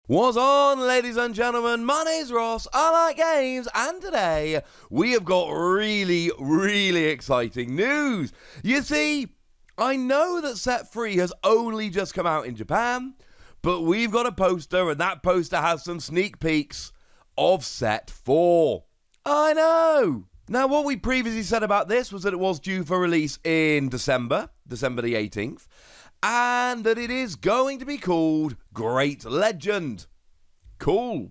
What's on, ladies and gentlemen? My name's Ross, I like games, and today we have got really exciting news. You see, I know that Set 3 has only just come out in Japan, but we've got a poster, and that poster has some sneak peeks of Set 4. I know! Now, what we previously said about this was that it was due for release in December the 18th, and that it is going to be called Great Legend. Cool.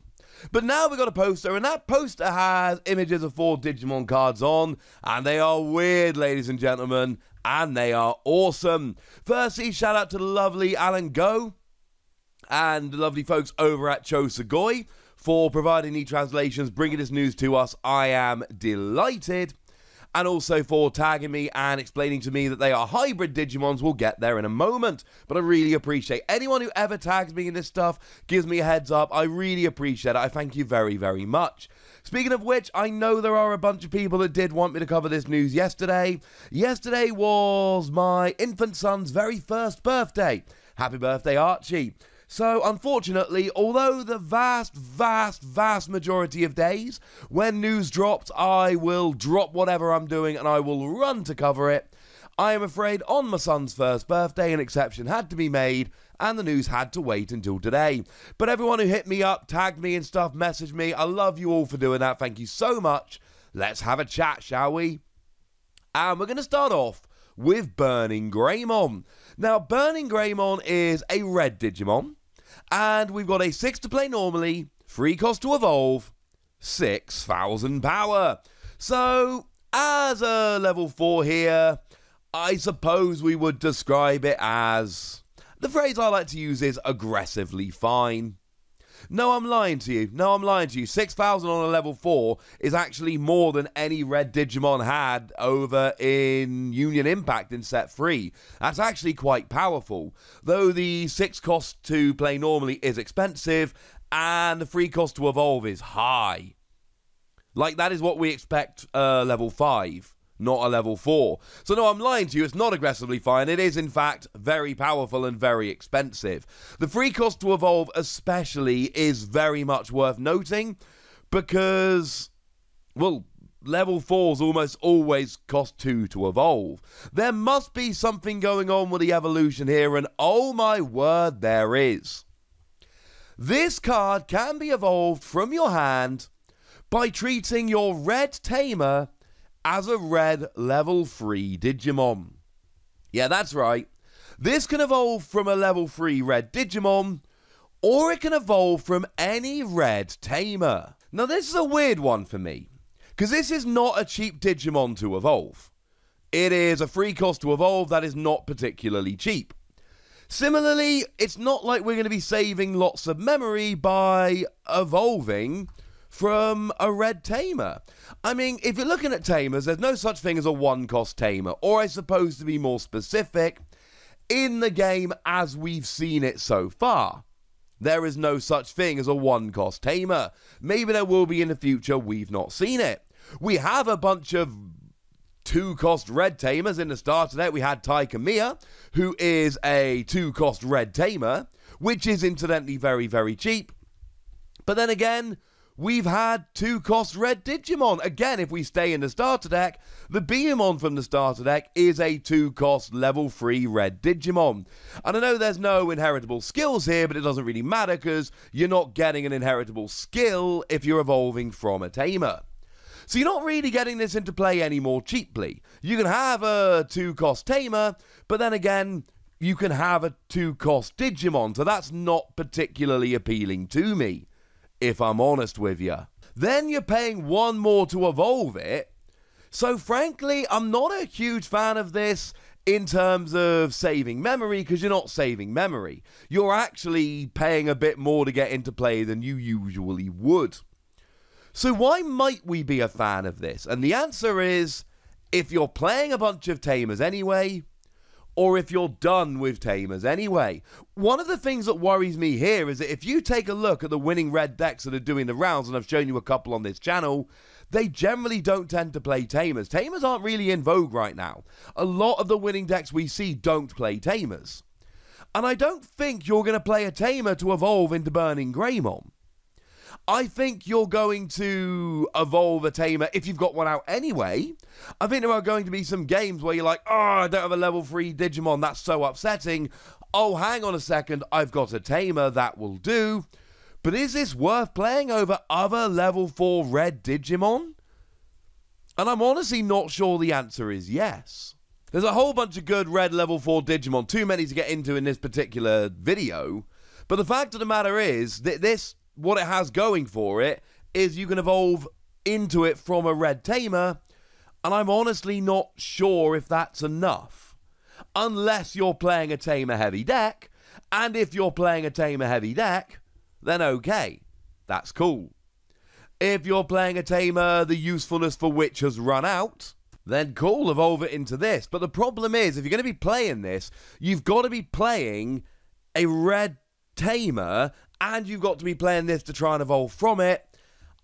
But now we've got a poster, and that poster has images of 4 Digimon cards on, and they are weird, ladies and gentlemen, and they are awesome. Firstly, shout out to the lovely Alan Go and the lovely folks over at Cho Sugoi for providing the translations, bringing this news to us. I am delighted. And also for tagging me and explaining to me that they are hybrid Digimons. We'll get there in a moment. But I really appreciate anyone who ever tags me in this stuff, gives me a heads up. I really appreciate it. I thank you very much. Speaking of which, I know there are a bunch of people that did want me to cover this news yesterday. Yesterday was my infant son's very first birthday. Happy birthday, Archie. So, unfortunately, although the vast majority of days when news drops, I will drop whatever I'm doing and I will run to cover it, I am afraid on my son's first birthday an exception had to be made and the news had to wait until today. But everyone who hit me up, tagged me and stuff, messaged me, I love you all for doing that. Thank you so much. Let's have a chat, shall we? And we're going to start off with Burning Greymon. Now, Burning Greymon is a red Digimon, and we've got a 6 to play normally, 3 cost to evolve, 6,000 power. So, as a level 4 here, I suppose we would describe it as, the phrase I like to use is aggressively fine. No, I'm lying to you. 6,000 on a level 4 is actually more than any red Digimon had over in Union Impact in Set 3. That's actually quite powerful. Though the 6 cost to play normally is expensive, and the 3 cost to evolve is high. Like, that is what we expect level 5. Not a level 4. So no, I'm lying to you, it's not aggressively fine. It is, in fact, very powerful and very expensive. The 3 cost to evolve especially is very much worth noting because, well, level 4s almost always cost 2 to evolve. There must be something going on with the evolution here, and oh my word, there is. This card can be evolved from your hand by treating your red Tamer as a red level 3 Digimon. Yeah, that's right. This can evolve from a level 3 red Digimon, or it can evolve from any red Tamer. Now, this is a weird one for me, because this is not a cheap Digimon to evolve. It is a 3 cost to evolve that is not particularly cheap. Similarly, it's not like we're going to be saving lots of memory by evolving from a red Tamer. I mean, if you're looking at Tamers, there's no such thing as a 1 cost Tamer, or I suppose to be more specific, in the game as we've seen it so far. There is no such thing as a 1 cost Tamer. Maybe there will be in the future, we've not seen it. We have a bunch of 2 cost red Tamers in the starter deck. We had Mycomon, who is a 2 cost red Tamer, which is incidentally very cheap. But then again, we've had 2 cost red Digimon. Again, if we stay in the starter deck, the Beamon from the starter deck is a 2 cost level 3 red Digimon. And I know there's no inheritable skills here, but it doesn't really matter because you're not getting an inheritable skill if you're evolving from a Tamer. So you're not really getting this into play any more cheaply. You can have a 2 cost Tamer, but then again, you can have a 2 cost Digimon, so that's not particularly appealing to me, if I'm honest with you. Then you're paying 1 more to evolve it. So frankly, I'm not a huge fan of this in terms of saving memory, because you're not saving memory. You're actually paying a bit more to get into play than you usually would. So why might we be a fan of this? And the answer is, if you're playing a bunch of Tamers anyway, or if you're done with Tamers anyway. One of the things that worries me here is that if you take a look at the winning red decks that are doing the rounds, and I've shown you a couple on this channel, they generally don't tend to play Tamers. Tamers aren't really in vogue right now. A lot of the winning decks we see don't play Tamers. And I don't think you're going to play a Tamer to evolve into Burning Greymon. I think you're going to evolve a Tamer if you've got one out anyway. I think there are going to be some games where you're like, oh, I don't have a level 3 Digimon, that's so upsetting. Oh, hang on a second, I've got a Tamer, that will do. But is this worth playing over other level 4 red Digimon? And I'm honestly not sure the answer is yes. There's a whole bunch of good red level 4 Digimon, too many to get into in this particular video. But the fact of the matter is that this, what it has going for it, is you can evolve into it from a red Tamer, and I'm honestly not sure if that's enough. Unless you're playing a Tamer heavy deck, and if you're playing a Tamer heavy deck, then okay, that's cool. If you're playing a Tamer, the usefulness for which has run out, then cool, evolve it into this. But the problem is, if you're going to be playing this, you've got to be playing a red Tamer, and you've got to be playing this to try and evolve from it.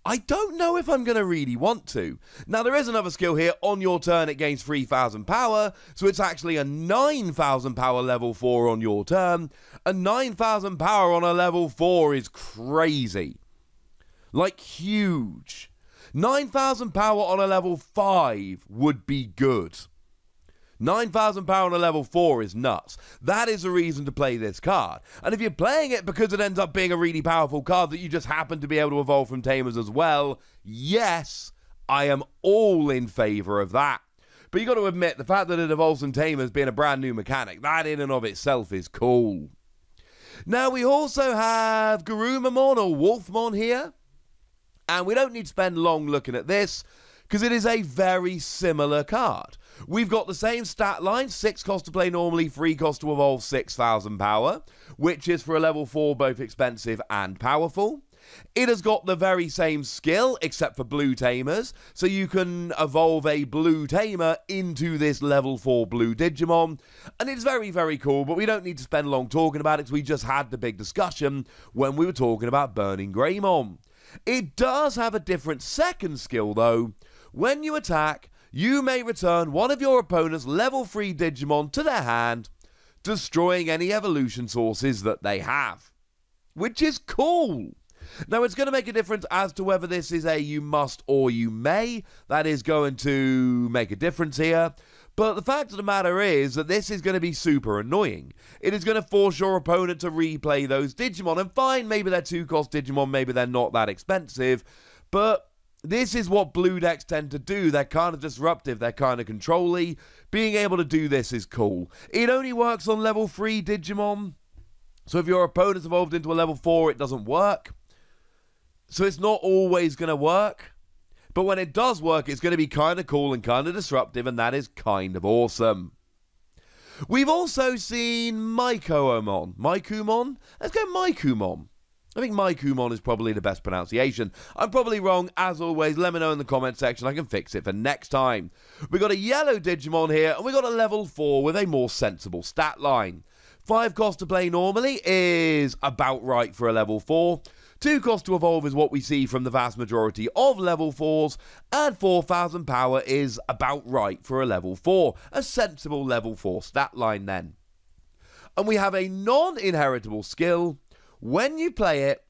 I don't know if I'm going to really want to. Now, there is another skill here. On your turn, it gains 3,000 power, so it's actually a 9,000 power level 4 on your turn. A 9,000 power on a level 4 is crazy. Like, huge. 9,000 power on a level 5 would be good. 9,000 power on a level 4 is nuts. That is the reason to play this card. And if you're playing it because it ends up being a really powerful card that you just happen to be able to evolve from Tamers as well, yes, I am all in favour of that. But you got to admit, the fact that it evolves from Tamers being a brand new mechanic, that in and of itself is cool. Now, we also have Greymon or Wolfmon here. And we don't need to spend long looking at this, because it is a very similar card. We've got the same stat line, 6 cost to play normally, 3 cost to evolve, 6,000 power, which is for a level 4 both expensive and powerful. It has got the very same skill, except for blue Tamers, so you can evolve a blue Tamer into this level 4 blue Digimon, and it's very, very cool, but we don't need to spend long talking about it, because we just had the big discussion when we were talking about Burning Greymon. It does have a different second skill, though. When you attack, you may return one of your opponent's level 3 Digimon to their hand, destroying any evolution sources that they have. Which is cool. Now, it's going to make a difference as to whether this is a you must or you may. That is going to make a difference here. But the fact of the matter is that this is going to be super annoying. It is going to force your opponent to replay those Digimon. And fine, maybe they're 2-cost Digimon, maybe they're not that expensive. But this is what blue decks tend to do. They're kind of disruptive, they're kind of control-y. Being able to do this is cool. It only works on level 3 Digimon. So if your opponent's evolved into a level 4, it doesn't work. So it's not always going to work. But when it does work, it's going to be kind of cool and kind of disruptive, and that is kind of awesome. We've also seen Mycomon. Mycomon? Let's go Mycomon. I think Mycomon is probably the best pronunciation. I'm probably wrong, as always. Let me know in the comment section. I can fix it for next time. We've got a yellow Digimon here, and we've got a level 4 with a more sensible stat line. 5 cost to play normally is about right for a level 4. 2 cost to evolve is what we see from the vast majority of level 4s, and 4,000 power is about right for a level 4. A sensible level 4 stat line then. And we have a non-inheritable skill. When you play it,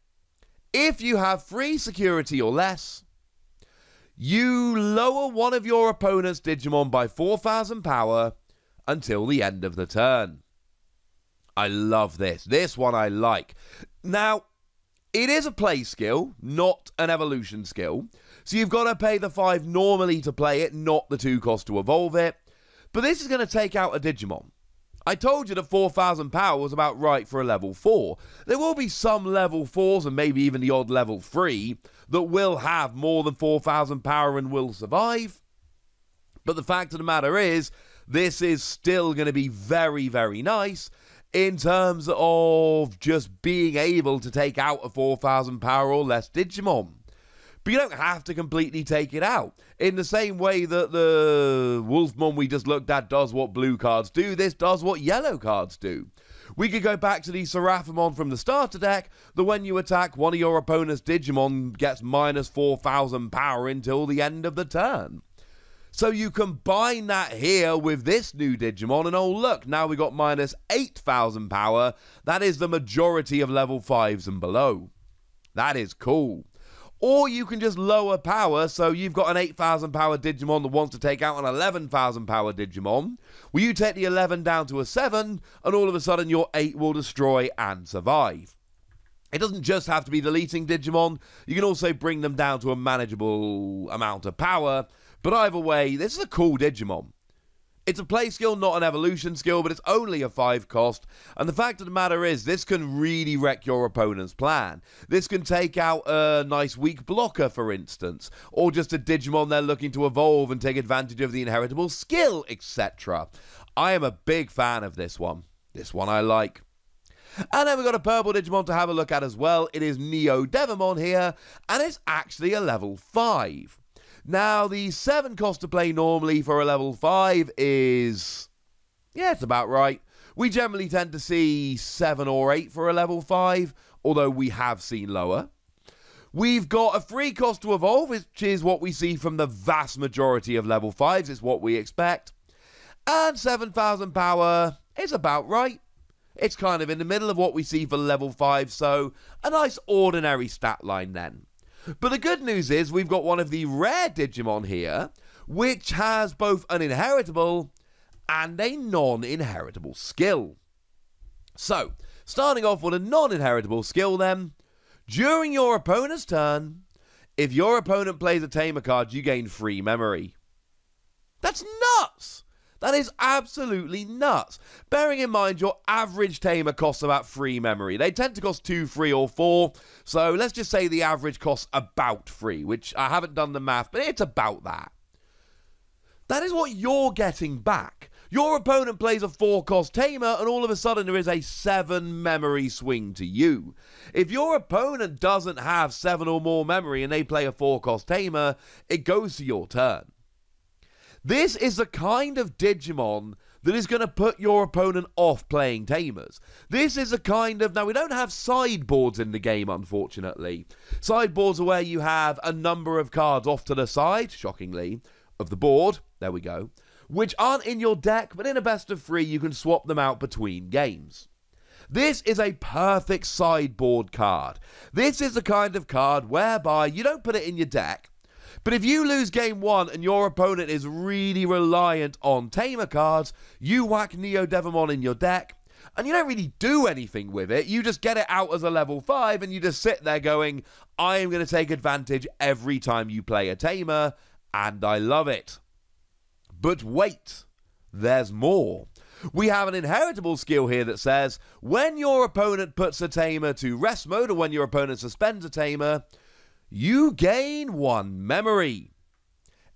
if you have 3 security or less, you lower one of your opponent's Digimon by 4,000 power until the end of the turn. I love this. This one I like. Now, it is a play skill, not an evolution skill. So you've got to pay the 5 normally to play it, not the 2 cost to evolve it. But this is going to take out a Digimon. I told you that 4,000 power was about right for a level 4. There will be some level 4s and maybe even the odd level 3 that will have more than 4,000 power and will survive. But the fact of the matter is, this is still going to be very, very nice in terms of just being able to take out a 4,000 power or less Digimon. But you don't have to completely take it out. In the same way that the Wolfmon we just looked at does what blue cards do, this does what yellow cards do. We could go back to the Seraphimon from the starter deck, that when you attack, one of your opponent's Digimon gets minus 4,000 power until the end of the turn. So you combine that here with this new Digimon, and oh look, now we got minus 8,000 power. That is the majority of level 5s and below. That is cool. Or you can just lower power, so you've got an 8,000 power Digimon that wants to take out an 11,000 power Digimon. Well, you take the 11 down to a 7, and all of a sudden your 8 will destroy and survive. It doesn't just have to be deleting Digimon, you can also bring them down to a manageable amount of power, but either way, this is a cool Digimon. It's a play skill, not an evolution skill, but it's only a 5 cost, and the fact of the matter is, this can really wreck your opponent's plan. This can take out a nice weak blocker, for instance, or just a Digimon they're looking to evolve and take advantage of the inheritable skill, etc. I am a big fan of this one. This one I like. And then we've got a purple Digimon to have a look at as well. It is Devimon here, and it's actually a level 5. Now, the 7 cost to play normally for a level 5 is, yeah, it's about right. We generally tend to see 7 or 8 for a level 5, although we have seen lower. We've got a 3 cost to evolve, which is what we see from the vast majority of level 5s. It's what we expect. And 7,000 power is about right. It's kind of in the middle of what we see for level 5, so a nice ordinary stat line then. But the good news is we've got one of the rare Digimon here, which has both an inheritable and a non-inheritable skill. So, starting off with a non-inheritable skill then, during your opponent's turn, if your opponent plays a Tamer card, you gain free memory. That's nuts! That is absolutely nuts. Bearing in mind your average Tamer costs about 3 memory. They tend to cost 2, 3, or 4. So let's just say the average costs about 3, which I haven't done the math, but it's about that. That is what you're getting back. Your opponent plays a 4-cost Tamer, and all of a sudden there is a 7 memory swing to you. If your opponent doesn't have 7 or more memory and they play a 4-cost Tamer, it goes to your turn. This is the kind of Digimon that is going to put your opponent off playing Tamers. This is a kind of... Now, we don't have sideboards in the game, unfortunately. Sideboards are where you have a number of cards off to the side, shockingly, of the board. There we go. Which aren't in your deck, but in a best of 3, you can swap them out between games. This is a perfect sideboard card. This is the kind of card whereby you don't put it in your deck, but if you lose game 1 and your opponent is really reliant on Tamer cards, you whack Devimon in your deck, and you don't really do anything with it. You just get it out as a level 5, and you just sit there going, I am going to take advantage every time you play a Tamer, and I love it. But wait, there's more. We have an inheritable skill here that says, when your opponent puts a Tamer to rest mode, or when your opponent suspends a Tamer, you gain 1 memory.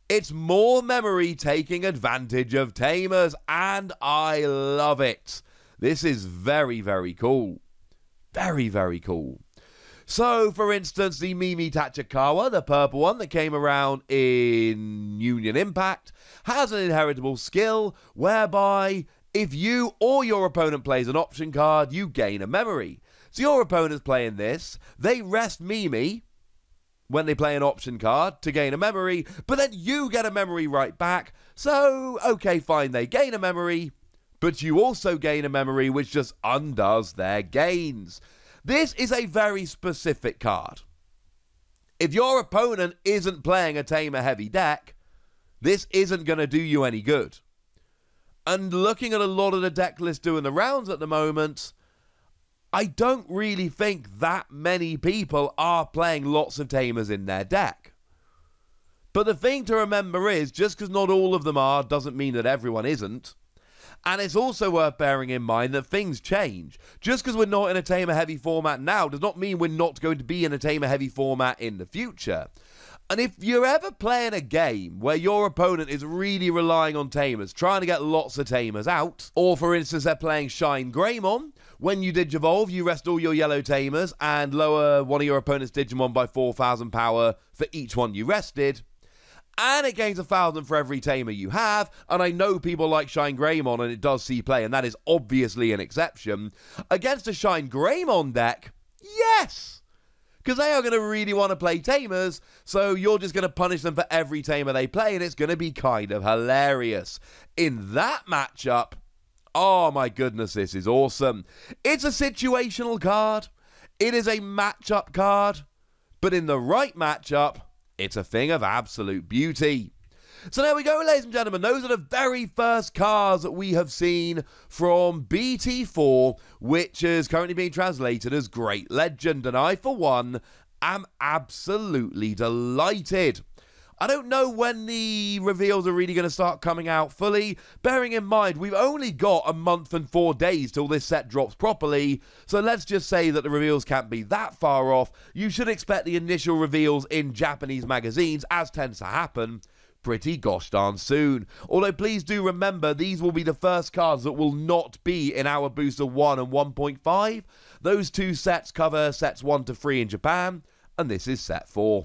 It's more memory taking advantage of Tamers, and I love it. This is very, very cool. Very, very cool. So, for instance, the Mimi Tachikawa, the purple one that came around in Union Impact, has an inheritable skill whereby if you or your opponent plays an option card, you gain a memory. So your opponent's playing this, they rest Mimi when they play an option card to gain a memory, but then you get a memory right back. So, okay, fine, they gain a memory, but you also gain a memory which just undoes their gains. This is a very specific card. If your opponent isn't playing a Tamer heavy deck, this isn't going to do you any good. And looking at a lot of the deck lists doing the rounds at the moment, I don't really think that many people are playing lots of Tamers in their deck. But the thing to remember is, just because not all of them are, doesn't mean that everyone isn't. And it's also worth bearing in mind that things change. Just because we're not in a Tamer-heavy format now does not mean we're not going to be in a Tamer-heavy format in the future. And if you're ever playing a game where your opponent is really relying on Tamers, trying to get lots of Tamers out, or for instance they're playing Shine Greymon, when you Digivolve you rest all your yellow Tamers and lower one of your opponent's Digimon by 4,000 power for each one you rested, and it gains 1,000 for every Tamer you have, and I know people like Shine Greymon and it does see play, and that is obviously an exception. Against a Shine Greymon deck, yes! because they are going to really want to play Tamers, so you're just going to punish them for every Tamer they play, and it's going to be kind of hilarious. In that matchup, oh my goodness, this is awesome. It's a situational card. It is a matchup card. But in the right matchup, it's a thing of absolute beauty. So there we go, ladies and gentlemen. Those are the very first cards that we have seen from BT4, which is currently being translated as Great Legend. And I, for one, am absolutely delighted. I don't know when the reveals are really going to start coming out fully, bearing in mind we've only got a month and 4 days till this set drops properly, so let's just say that the reveals can't be that far off. You should expect the initial reveals in Japanese magazines, as tends to happen, pretty gosh darn soon. Although please do remember, these will be the first cards that will not be in our Booster 1 and 1.5. Those two sets cover sets 1 to 3 in Japan, and this is set 4.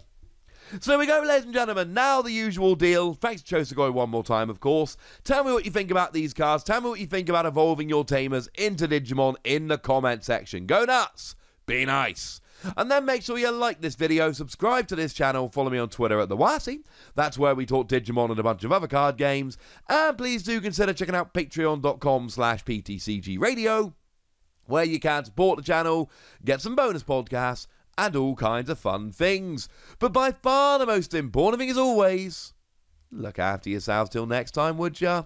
So there we go, ladies and gentlemen. Now the usual deal. Thanks to Chosugoi one more time, of course. Tell me what you think about these cards. Tell me what you think about evolving your Tamers into Digimon in the comment section. Go nuts. Be nice. And then make sure you like this video, subscribe to this channel, follow me on Twitter at TheWasi. That's where we talk Digimon and a bunch of other card games. And please do consider checking out patreon.com/PTCGradio, where you can support the channel, get some bonus podcasts, and all kinds of fun things. But by far the most important thing is always, look after yourselves till next time, would ya?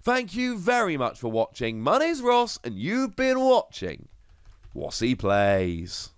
Thank you very much for watching. My name's Ross, and you've been watching Wasi Plays.